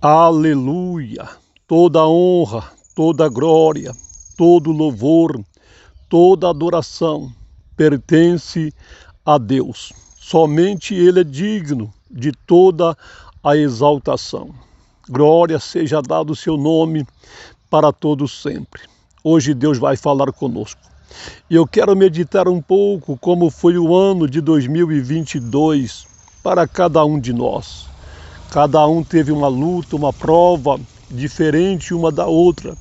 Aleluia! Toda honra, toda glória, todo louvor, toda adoração pertence a Deus. Somente Ele é digno de toda a exaltação. Glória seja dado o seu nome para todos sempre. Hoje Deus vai falar conosco. E eu quero meditar um pouco como foi o ano de 2022 para cada um de nós. Cada um teve uma luta, uma prova diferente uma da outra,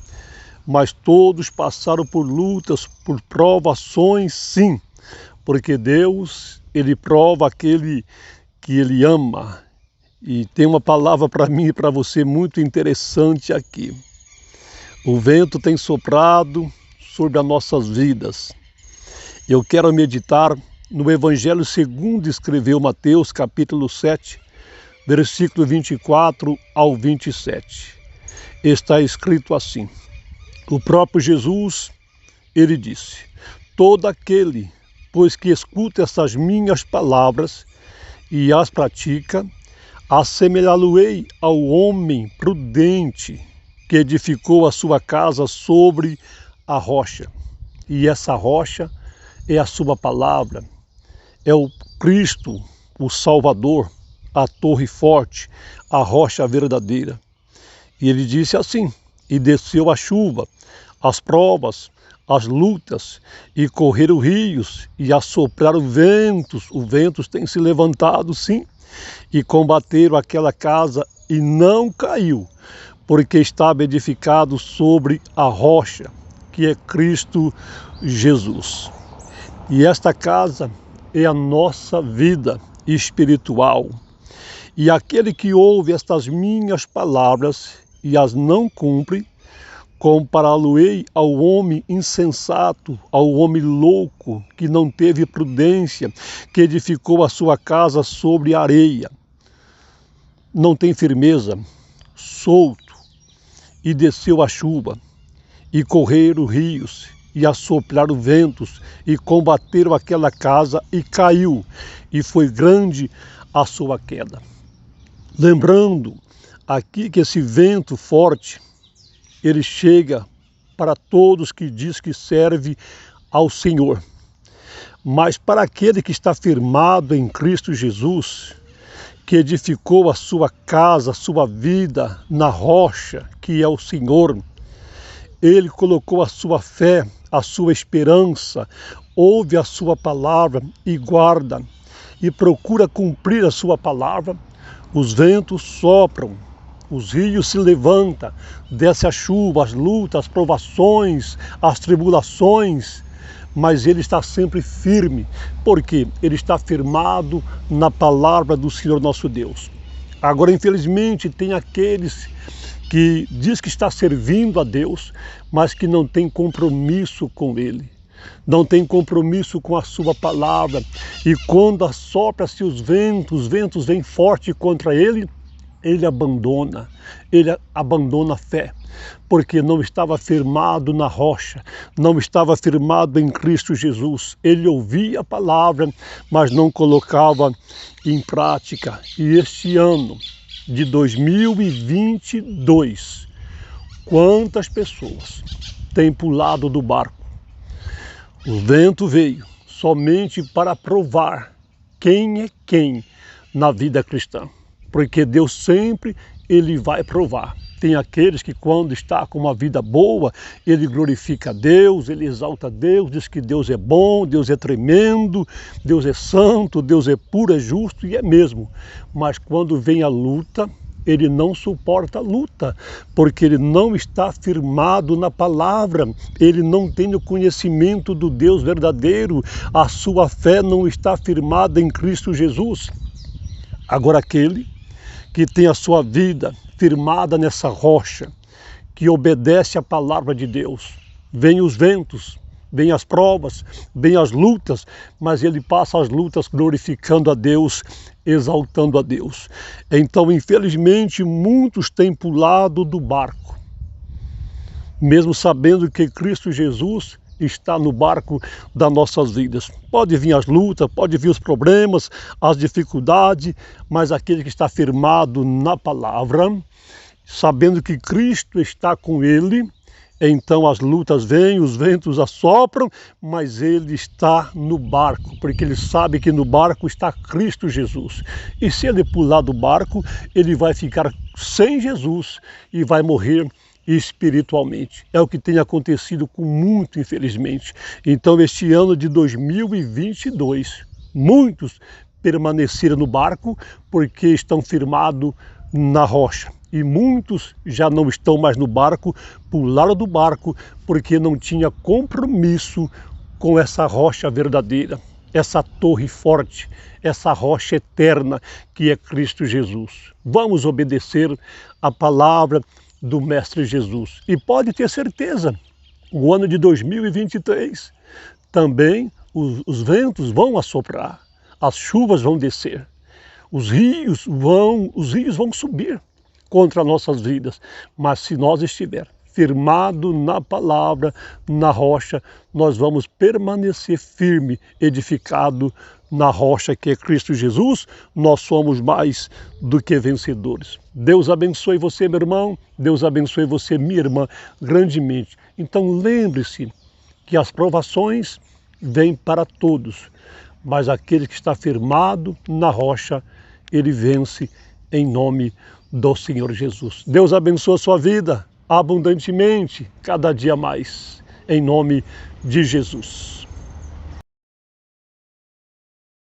mas todos passaram por lutas, por provações, sim, porque Deus, Ele prova aquele que Ele ama. E tem uma palavra para mim e para você muito interessante aqui. O vento tem soprado sobre as nossas vidas. Eu quero meditar no Evangelho segundo escreveu Mateus, capítulo 7, versículo 24 ao 27. Está escrito assim: o próprio Jesus, ele disse: todo aquele, pois que escuta essas minhas palavras e as pratica, assemelhá-lo-ei ao homem prudente que edificou a sua casa sobre a rocha. E essa rocha é a sua palavra, é o Cristo, o Salvador, a torre forte, a rocha verdadeira. E ele disse assim: e desceu a chuva, as provas, as lutas, e correram rios, e assopraram ventos. Os ventos têm se levantado, sim, e combateram aquela casa, e não caiu, porque estava edificado sobre a rocha, que é Cristo Jesus. E esta casa é a nossa vida espiritual. E aquele que ouve estas minhas palavras e as não cumpre, compará-lo-ei ao homem insensato, ao homem louco, que não teve prudência, que edificou a sua casa sobre areia. Não tem firmeza, solto, e desceu a chuva, e correram rios, e assopraram ventos, e combateram aquela casa, e caiu, e foi grande a sua queda. Lembrando aqui que esse vento forte, ele chega para todos que diz que serve ao Senhor. Mas para aquele que está firmado em Cristo Jesus, que edificou a sua casa, a sua vida na rocha, que é o Senhor, ele colocou a sua fé, a sua esperança, ouve a sua palavra e guarda, e procura cumprir a sua palavra. Os ventos sopram, os rios se levantam, desce a chuva, as lutas, as provações, as tribulações, mas ele está sempre firme, porque ele está firmado na palavra do Senhor nosso Deus. Agora, infelizmente, tem aqueles que diz que está servindo a Deus, mas que não tem compromisso com Ele. Não tem compromisso com a sua palavra. E quando assopra-se os ventos vêm forte contra ele, ele abandona a fé, porque não estava firmado na rocha, não estava firmado em Cristo Jesus. Ele ouvia a palavra, mas não colocava em prática. E este ano de 2022, quantas pessoas têm pulado do barco? O vento veio somente para provar quem é quem na vida cristã. Porque Deus sempre, Ele vai provar. Tem aqueles que quando está com uma vida boa, ele glorifica a Deus, ele exalta a Deus, diz que Deus é bom, Deus é tremendo, Deus é santo, Deus é puro, é justo, e é mesmo. Mas quando vem a luta, ele não suporta a luta, porque ele não está firmado na palavra, ele não tem o conhecimento do Deus verdadeiro, a sua fé não está firmada em Cristo Jesus. Agora aquele que tem a sua vida firmada nessa rocha, que obedece à palavra de Deus, vem os ventos, vem as provas, vem as lutas, mas ele passa as lutas glorificando a Deus, exaltando a Deus. Então, infelizmente, muitos têm pulado do barco, mesmo sabendo que Cristo Jesus está no barco das nossas vidas. Pode vir as lutas, pode vir os problemas, as dificuldades, mas aquele que está firmado na palavra, sabendo que Cristo está com ele, então as lutas vêm, os ventos assopram, mas ele está no barco, porque ele sabe que no barco está Cristo Jesus. E se ele pular do barco, ele vai ficar sem Jesus e vai morrer espiritualmente. É o que tem acontecido com muito, infelizmente. Então, este ano de 2022, muitos permaneceram no barco porque estão firmados na rocha. E muitos já não estão mais no barco, pularam do barco porque não tinha compromisso com essa rocha verdadeira, essa torre forte, essa rocha eterna que é Cristo Jesus. Vamos obedecer a palavra do Mestre Jesus. E pode ter certeza, o ano de 2023 também os ventos vão assoprar, as chuvas vão descer, os rios vão subir contra nossas vidas, mas se nós estiver firmado na palavra, na rocha, nós vamos permanecer firme, edificado na rocha que é Cristo Jesus. Nós somos mais do que vencedores. Deus abençoe você, meu irmão, Deus abençoe você, minha irmã, grandemente. Então lembre-se que as provações vêm para todos, mas aquele que está firmado na rocha, ele vence em nome do Senhor Jesus. Deus abençoe a sua vida abundantemente, cada dia mais, em nome de Jesus.